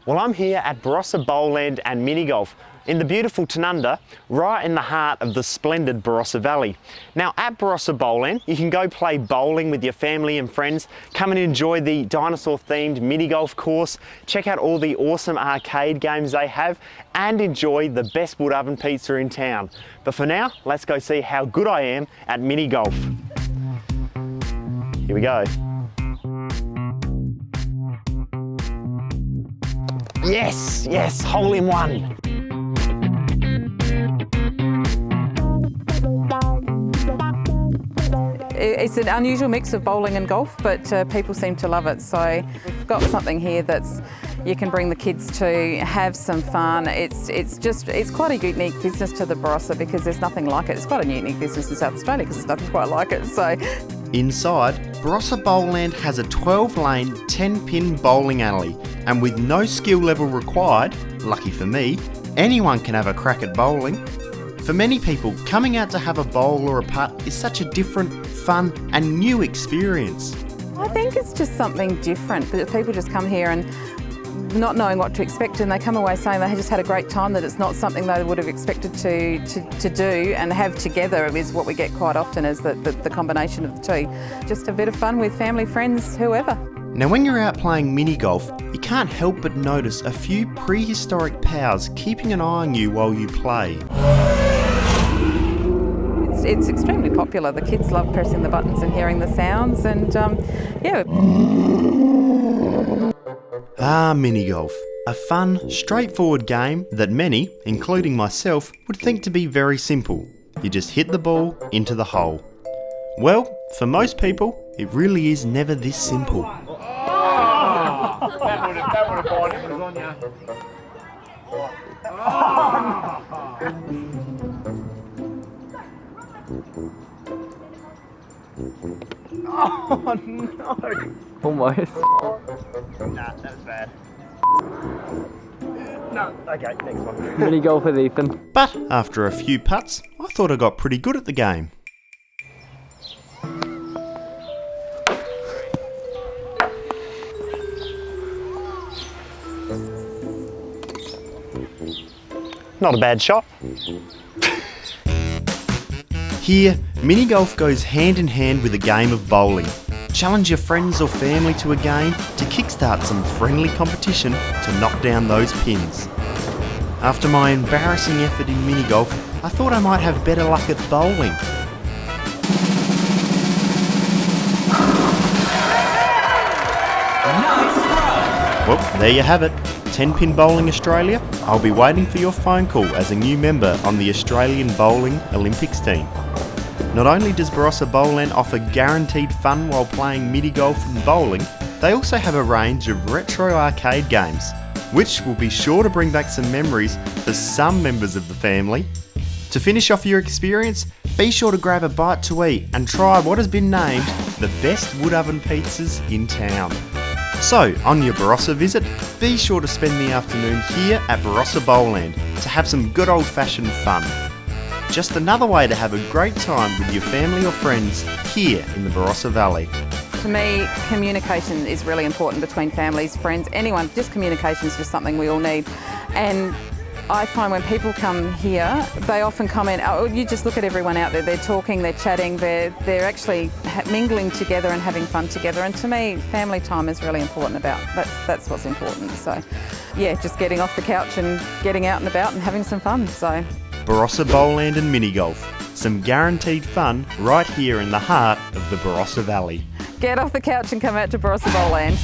Well, I'm here at Barossa Bowland and Mini Golf in the beautiful Tanunda, right in the heart of the splendid Barossa Valley. Now at Barossa Bowland, you can go play bowling with your family and friends, come and enjoy the dinosaur-themed mini golf course, check out all the awesome arcade games they have, and enjoy the best wood oven pizza in town. But for now, let's go see how good I am at mini golf. Here we go. Yes, yes, hole in one. It's an unusual mix of bowling and golf, but people seem to love it. So we've got something here that's you can bring the kids to, have some fun. It's quite a unique business to the Barossa because there's nothing like it. It's quite a unique business in South Australia because there's nothing quite like it. So inside, Barossa Bowland has a 12-lane, 10-pin bowling alley, and with no skill level required, lucky for me, anyone can have a crack at bowling. For many people, coming out to have a bowl or a putt is such a different, fun and new experience. I think it's just something different. People just come here and not knowing what to expect, and they come away saying they just had a great time, that it's not something they would have expected to do and have together is what we get quite often, is the combination of the two. Just a bit of fun with family, friends, whoever. Now when you're out playing mini golf, you can't help but notice a few prehistoric pals keeping an eye on you while you play. It's extremely popular. The kids love pressing the buttons and hearing the sounds, and yeah. Mini golf. A fun, straightforward game that many, including myself, would think to be very simple. You just hit the ball into the hole. Well, for most people, it really is never this simple. That would have gone if it was on you. Oh no! Almost. Nah, that was bad. No, okay, next one. Mini golf with Ethan. But after a few putts, I thought I got pretty good at the game. Not a bad shot. Here, mini golf goes hand in hand with a game of bowling. Challenge your friends or family to a game to kickstart some friendly competition to knock down those pins. After my embarrassing effort in mini golf, I thought I might have better luck at bowling. Nice throw! Well, there you have it. 10-Pin Bowling Australia, I'll be waiting for your phone call as a new member on the Australian Bowling Olympics team. Not only does Barossa Bowland offer guaranteed fun while playing mini golf and bowling, they also have a range of retro arcade games, which will be sure to bring back some memories for some members of the family. To finish off your experience, be sure to grab a bite to eat and try what has been named the best wood oven pizzas in town. So, on your Barossa visit, be sure to spend the afternoon here at Barossa Bowland to have some good old-fashioned fun. Just another way to have a great time with your family or friends here in the Barossa Valley. To me, communication is really important between families, friends, anyone. Just communication is just something we all need. And I find when people come here, they often comment, oh, you just look at everyone out there, they're talking, they're chatting, they're actually mingling together and having fun together. And to me, family time is really important that's what's important. So yeah, just getting off the couch and getting out and about and having some fun. So Barossa Bowland and Mini Golf. Some guaranteed fun right here in the heart of the Barossa Valley. Get off the couch and come out to Barossa Bowland.